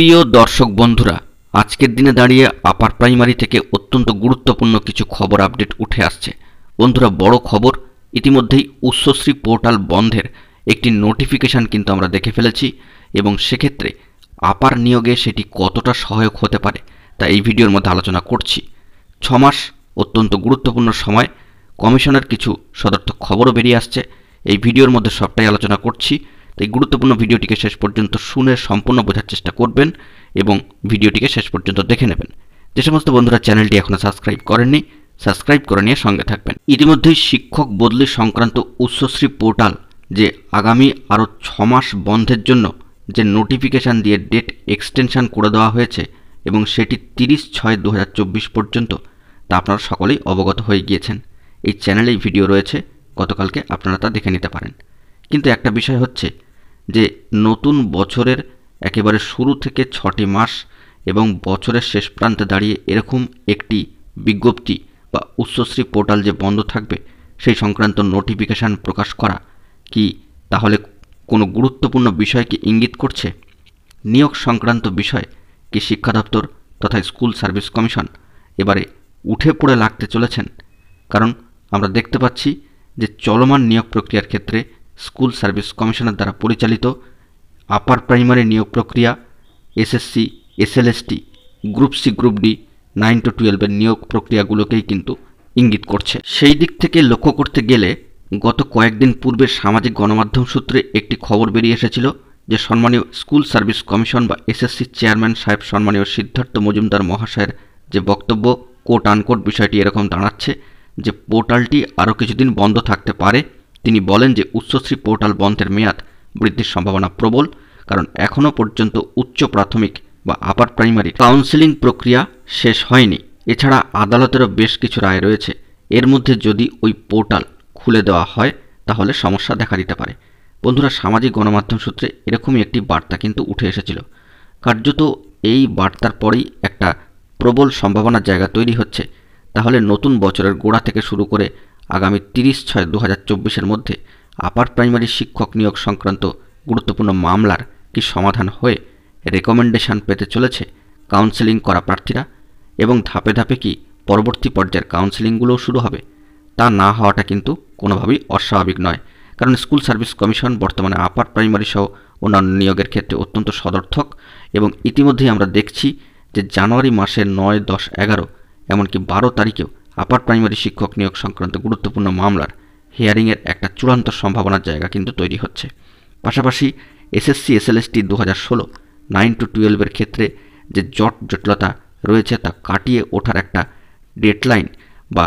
প্রিয় দর্শক বন্ধুরা, আজকের দিনে দাঁড়িয়ে আপার প্রাইমারি থেকে অত্যন্ত গুরুত্বপূর্ণ কিছু খবর আপডেট উঠে আসছে। বন্ধুরা, বড় খবর, ইতিমধ্যেই উচ্চশ্রী পোর্টাল বন্ধের একটি নোটিফিকেশান কিন্তু আমরা দেখে ফেলেছি এবং সেক্ষেত্রে আপার নিয়োগে সেটি কতটা সহায়ক হতে পারে তা এই ভিডিওর মধ্যে আলোচনা করছি। 6 মাস অত্যন্ত গুরুত্বপূর্ণ সময়, কমিশনের কিছু সদর্থক খবরও বেরিয়ে আসছে। এই ভিডিওর মধ্যে সবটাই আলোচনা করছি। এই গুরুত্বপূর্ণ ভিডিওটিকে শেষ পর্যন্ত শুনে সম্পূর্ণ বোঝার চেষ্টা করবেন এবং ভিডিওটিকে শেষ পর্যন্ত দেখে নেবেন। যে সমস্ত বন্ধুরা চ্যানেলটি এখনও সাবস্ক্রাইব করেননি, সাবস্ক্রাইব করে নিয়ে সঙ্গে থাকবেন। ইতিমধ্যেই শিক্ষক বদলি সংক্রান্ত উচ্চশ্রী পোর্টাল যে আগামী আরও 6 মাস বন্ধের জন্য যে নোটিফিকেশান দিয়ে ডেট এক্সটেনশন করে দেওয়া হয়েছে এবং সেটি 30/6/2024 পর্যন্ত, তা আপনারা সকলেই অবগত হয়ে গিয়েছেন। এই চ্যানেলেই ভিডিও রয়েছে, গতকালকে আপনারা তা দেখে নিতে পারেন। কিন্তু একটা বিষয় হচ্ছে যে নতুন বছরের একেবারে শুরু থেকে 6টি মাস এবং বছরের শেষ প্রান্তে দাঁড়িয়ে এরকম একটি বিজ্ঞপ্তি বা উচ্চশ্রী পোর্টাল যে বন্ধ থাকবে সেই সংক্রান্ত নোটিফিকেশান প্রকাশ করা কি তাহলে কোনো গুরুত্বপূর্ণ বিষয়কে ইঙ্গিত করছে? নিয়োগ সংক্রান্ত বিষয় কি শিক্ষা দপ্তর তথা স্কুল সার্ভিস কমিশন এবারে উঠে পড়ে লাগতে চলেছেন? কারণ আমরা দেখতে পাচ্ছি যে চলমান নিয়োগ প্রক্রিয়ার ক্ষেত্রে স্কুল সার্ভিস কমিশনের দ্বারা পরিচালিত আপার প্রাইমারি নিয়োগ প্রক্রিয়া, SSC, SLST, group C, group D, 9 to 12 নিয়োগ প্রক্রিয়াগুলোকেই কিন্তু ইঙ্গিত করছে। সেই দিক থেকে লক্ষ্য করতে গেলে গত কয়েকদিন পূর্বে সামাজিক গণমাধ্যম সূত্রে একটি খবর বেরিয়ে এসেছিল যে সম্মানীয় স্কুল সার্ভিস কমিশন বা এসএসসি চেয়ারম্যান সাহেব সম্মানীয় সিদ্ধার্থ মজুমদার মহাশয়ের যে বক্তব্য, কোট আনকোট বিষয়টি এরকম দাঁড়াচ্ছে যে পোর্টালটি আরও কিছুদিন বন্ধ থাকতে পারে। তিনি বলেন যে উচ্চশ্রী পোর্টাল বন্ধের মেয়াদ বৃদ্ধির সম্ভাবনা প্রবল, কারণ এখনও পর্যন্ত উচ্চ প্রাথমিক বা আপার প্রাইমারি কাউন্সেলিং প্রক্রিয়া শেষ হয়নি। এছাড়া আদালতেরও বেশ কিছু রায় রয়েছে। এর মধ্যে যদি ওই পোর্টাল খুলে দেওয়া হয় তাহলে সমস্যা দেখা দিতে পারে। বন্ধুরা, সামাজিক গণমাধ্যম সূত্রে এরকমই একটি বার্তা কিন্তু উঠে এসেছিল। কার্যত এই বার্তার পরেই একটা প্রবল সম্ভাবনার জায়গা তৈরি হচ্ছে তাহলে নতুন বছরের গোড়া থেকে শুরু করে আগামী 30/6/2024 মধ্যে আপার প্রাইমারি শিক্ষক নিয়োগ সংক্রান্ত গুরুত্বপূর্ণ মামলার কি সমাধান হয়ে রেকমেন্ডেশন পেতে চলেছে কাউন্সেলিং করা প্রার্থীরা এবং ধাপে ধাপে কি পরবর্তী পর্যায়ের কাউন্সেলিংগুলোও শুরু হবে? তা না হওয়াটা কিন্তু কোনোভাবেই অস্বাভাবিক নয়, কারণ স্কুল সার্ভিস কমিশন বর্তমানে আপার প্রাইমারি সহ অন্যান্য নিয়োগের ক্ষেত্রে অত্যন্ত সদর্থক এবং ইতিমধ্যেই আমরা দেখছি যে জানুয়ারি মাসের 9, 10, 11 এমনকি 12 তারিখেও আপার প্রাইমারি শিক্ষক নিয়োগ সংক্রান্ত গুরুত্বপূর্ণ মামলার হিয়ারিংয়ের একটা চূড়ান্ত সম্ভাবনার জায়গা কিন্তু তৈরি হচ্ছে। পাশাপাশি এসএসসি, এসএলএসটি 2016, 9 to 12 ক্ষেত্রে যে জটিলতা রয়েছে তা কাটিয়ে ওঠার একটা ডেডলাইন বা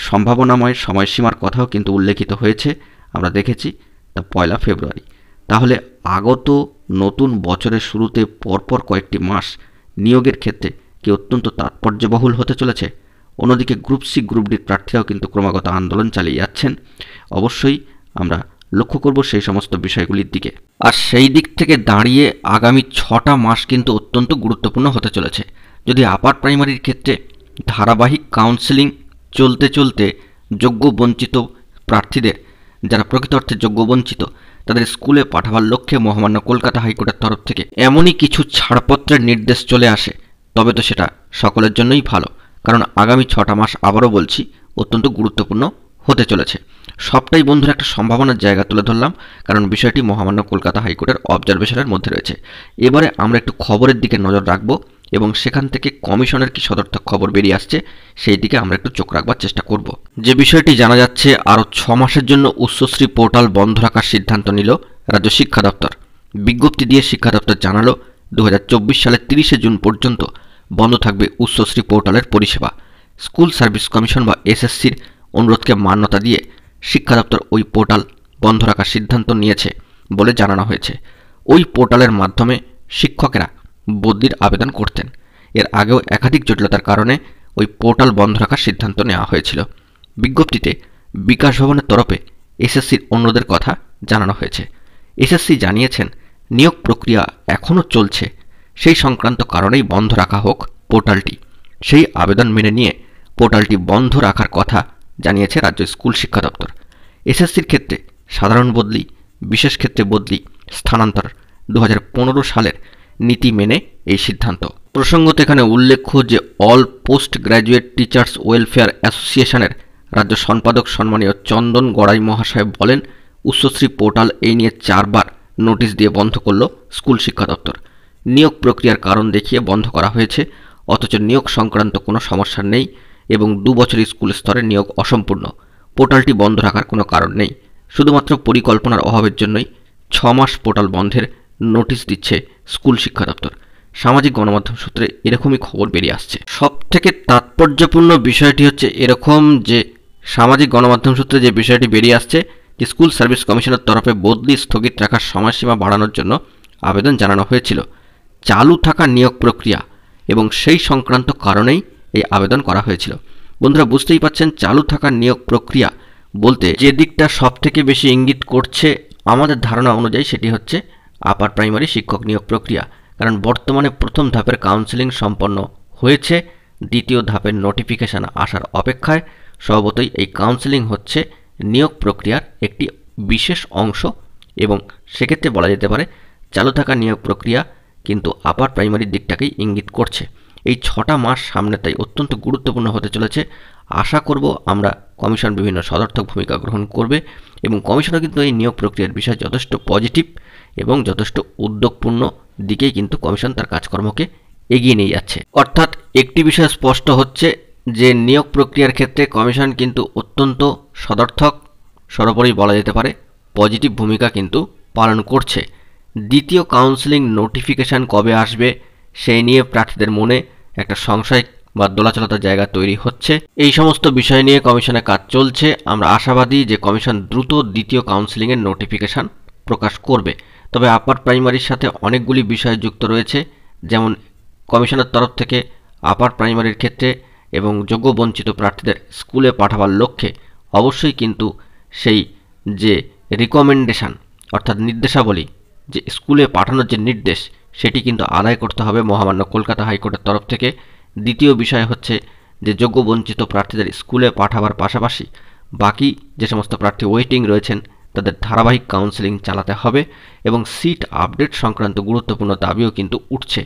সম্ভাবনাময় সময়সীমার কথাও কিন্তু উল্লেখিত হয়েছে। আমরা দেখেছি তা 1 ফেব্রুয়ারি। তাহলে আগত নতুন বছরের শুরুতে পরপর কয়েকটি মাস নিয়োগের ক্ষেত্রে কি অত্যন্ত তাৎপর্যবহুল হতে চলেছে। অন্যদিকে গ্রুপ সি, গ্রুপ ডির প্রার্থীরাও কিন্তু ক্রমাগত আন্দোলন চালিয়ে যাচ্ছেন। অবশ্যই আমরা লক্ষ্য করব সেই সমস্ত বিষয়গুলির দিকে। আর সেই দিক থেকে দাঁড়িয়ে আগামী 6টা মাস কিন্তু অত্যন্ত গুরুত্বপূর্ণ হতে চলেছে। যদি আপার প্রাইমারির ক্ষেত্রে ধারাবাহিক কাউন্সেলিং চলতে চলতে যোগ্য বঞ্চিত প্রার্থীদের, যারা প্রকৃত অর্থে যোগ্য বঞ্চিত, তাদের স্কুলে পাঠাবার লক্ষ্যে মহামান্য কলকাতা হাইকোর্টের তরফ থেকে এমনই কিছু ছাড়পত্রের নির্দেশ চলে আসে, তবে তো সেটা সকলের জন্যই ভালো, কারণ আগামী 6টা মাস আবারও বলছি অত্যন্ত গুরুত্বপূর্ণ হতে চলেছে। সবটাই বন্ধুরা একটা সম্ভাবনার জায়গা তুলে ধরলাম, কারণ বিষয়টি মহামান্য কলকাতা হাইকোর্টের অবজারভেশনের মধ্যে রয়েছে। এবারে আমরা একটু খবরের দিকে নজর রাখবো এবং সেখান থেকে কমিশনের কি সদর্থক খবর বেরিয়ে আসছে সেই দিকে আমরা একটু চোখ রাখবার চেষ্টা করব। যে বিষয়টি জানা যাচ্ছে, আরও 6 মাসের জন্য উচ্চশ্রী পোর্টাল বন্ধ রাখার সিদ্ধান্ত নিল রাজ্য শিক্ষা দপ্তর। বিজ্ঞপ্তি দিয়ে শিক্ষা দপ্তর জানালো 2024 সালের 30 জুন পর্যন্ত বন্ধ থাকবে উচ্চশ্রী পোর্টালের পরিষেবা। স্কুল সার্ভিস কমিশন বা এসএসসির অনুরোধকে মান্যতা দিয়ে শিক্ষা দপ্তর ওই পোর্টাল বন্ধ রাখার সিদ্ধান্ত নিয়েছে বলে জানানো হয়েছে। ওই পোর্টালের মাধ্যমে শিক্ষকেরা বদলির আবেদন করতেন। এর আগেও একাধিক জটিলতার কারণে ওই পোর্টাল বন্ধ রাখার সিদ্ধান্ত নেওয়া হয়েছিল। বিজ্ঞপ্তিতে বিকাশ ভবনের তরফে এসএসসির অনুরোধের কথা জানানো হয়েছে। এসএসসি জানিয়েছেন নিয়োগ প্রক্রিয়া এখনও চলছে, সেই সংক্রান্ত কারণেই বন্ধ রাখা হোক পোর্টালটি। সেই আবেদন মেনে নিয়ে পোর্টালটি বন্ধ রাখার কথা জানিয়েছে রাজ্য স্কুল শিক্ষা দপ্তর। এসএসসির ক্ষেত্রে সাধারণ বদলি, বিশেষ ক্ষেত্রে বদলি, স্থানান্তর 2015 সালের নীতি মেনে এই সিদ্ধান্ত। প্রসঙ্গত এখানে উল্লেখ্য যে all post graduate teachers welfare অ্যাসোসিয়েশনের রাজ্য সম্পাদক সম্মানীয় চন্দন গড়াই মহাশয় বলেন, উচ্চশ্রী পোর্টাল এই নিয়ে 4 বার নোটিশ দিয়ে বন্ধ করল স্কুল শিক্ষা দপ্তর। নিয়োগ প্রক্রিয়ার কারণ দেখিয়ে বন্ধ করা হয়েছে, অথচ নিয়োগ সংক্রান্ত কোনো সমস্যা নেই এবং 2 বছরের স্কুল স্তরে নিয়োগ অসম্পূর্ণ। পোর্টালটি বন্ধ রাখার কোনো কারণ নেই, শুধুমাত্র পরিকল্পনার অভাবের জন্যই 6 মাস পোর্টাল বন্ধের নোটিশ দিচ্ছে স্কুল শিক্ষা দপ্তর। সামাজিক গণমাধ্যম সূত্রে এরকমই খবর বেরিয়ে আসছে। সবথেকে তাৎপর্যপূর্ণ বিষয়টি হচ্ছে এরকম যে সামাজিক গণমাধ্যম সূত্রে যে বিষয়টি বেরিয়ে আসছে যে স্কুল সার্ভিস কমিশনের তরফে বদলি স্থগিত রাখার সময়সীমা বাড়ানোর জন্য আবেদন জানানো হয়েছিল চালু থাকা নিয়োগ প্রক্রিয়া, এবং সেই সংক্রান্ত কারণেই এই আবেদন করা হয়েছিল। বন্ধুরা বুঝতেই পাচ্ছেন, চালু থাকা নিয়োগ প্রক্রিয়া বলতে যে দিকটা সবথেকে বেশি ইঙ্গিত করছে আমাদের ধারণা অনুযায়ী সেটি হচ্ছে আপার প্রাইমারি শিক্ষক নিয়োগ প্রক্রিয়া। কারণ বর্তমানে প্রথম ধাপের কাউন্সেলিং সম্পন্ন হয়েছে, দ্বিতীয় ধাপের নোটিফিকেশান আসার অপেক্ষায়। স্বভাবতই এই কাউন্সেলিং হচ্ছে নিয়োগ প্রক্রিয়ার একটি বিশেষ অংশ, এবং সেক্ষেত্রে বলা যেতে পারে চালু থাকা নিয়োগ প্রক্রিয়া কিন্তু আপার প্রাইমারির দিকটাকেই ইঙ্গিত করছে। এই 6টা মাস সামনে তাই অত্যন্ত গুরুত্বপূর্ণ হতে চলেছে। আশা করব আমরা কমিশন বিভিন্ন সদর্থক ভূমিকা গ্রহণ করবে, এবং কমিশনও কিন্তু এই নিয়োগ প্রক্রিয়ার বিষয়ে যথেষ্ট পজিটিভ এবং যথেষ্ট উদ্যোগপূর্ণ দিকেই কিন্তু কমিশন তার কাজকর্মকে এগিয়ে নিয়ে যাচ্ছে। অর্থাৎ একটি বিষয় স্পষ্ট হচ্ছে যে নিয়োগ প্রক্রিয়ার ক্ষেত্রে কমিশন কিন্তু অত্যন্ত সদর্থক, সর্বোপরি বলা যেতে পারে পজিটিভ ভূমিকা কিন্তু পালন করছে। দ্বিতীয় কাউন্সেলিং নোটিফিকেশান কবে আসবে সেই নিয়ে প্রার্থীদের মনে একটা সংশয় বা দোলাচলতার জায়গা তৈরি হচ্ছে। এই সমস্ত বিষয় নিয়ে কমিশনের কাজ চলছে। আমরা আশাবাদী যে কমিশন দ্রুত দ্বিতীয় কাউন্সেলিংয়ের নোটিফিকেশান প্রকাশ করবে। তবে আপার প্রাইমারির সাথে অনেকগুলি বিষয় যুক্ত রয়েছে, যেমন কমিশনের তরফ থেকে আপার প্রাইমারির ক্ষেত্রে এবং যোগ্য বঞ্চিত প্রার্থীদের স্কুলে পাঠাবার লক্ষ্যে অবশ্যই কিন্তু সেই যে রিকমেন্ডেশন অর্থাৎ নির্দেশাবলী, যে স্কুলে পাঠানোর যে নির্দেশ, সেটি কিন্তু আদায় করতে হবে মহামান্য কলকাতা হাইকোর্টের তরফ থেকে। দ্বিতীয় বিষয় হচ্ছে যে যোগ্য বঞ্চিত প্রার্থীদের স্কুলে পাঠাবার পাশাপাশি বাকি যে সমস্ত প্রার্থী ওয়েটিং রয়েছেন তাদের ধারাবাহিক কাউন্সেলিং চালাতে হবে, এবং সিট আপডেট সংক্রান্ত গুরুত্বপূর্ণ দাবিও কিন্তু উঠছে।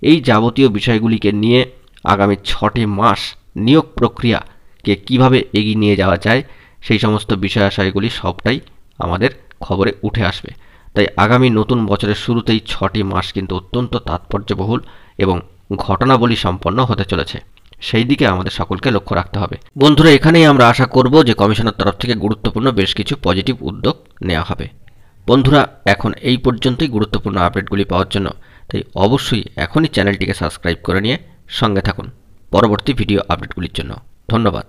এই যাবতীয় বিষয়গুলিকে নিয়ে আগামী 6টি মাস নিয়োগ প্রক্রিয়াকে কিভাবে এগিয়ে নিয়ে যাওয়া যায় সেই সমস্ত বিষয়াশয়গুলি সবটাই আমাদের খবরে উঠে আসবে। তাই আগামী নতুন বছরের শুরুতেই 6টি মাস কিন্তু অত্যন্ত তাৎপর্যবহুল এবং ঘটনাবলী সম্পন্ন হতে চলেছে, সেই দিকে আমাদের সকলকে লক্ষ্য রাখতে হবে। বন্ধুরা, এখানেই আমরা আশা করব যে কমিশনের তরফ থেকে গুরুত্বপূর্ণ বেশ কিছু পজিটিভ উদ্যোগ নেওয়া হবে। বন্ধুরা, এখন এই পর্যন্তই গুরুত্বপূর্ণ আপডেটগুলি পাওয়ার জন্য তাই অবশ্যই এখনই চ্যানেলটিকে সাবস্ক্রাইব করে নিয়ে সঙ্গে থাকুন পরবর্তী ভিডিও আপডেটগুলির জন্য। ধন্যবাদ।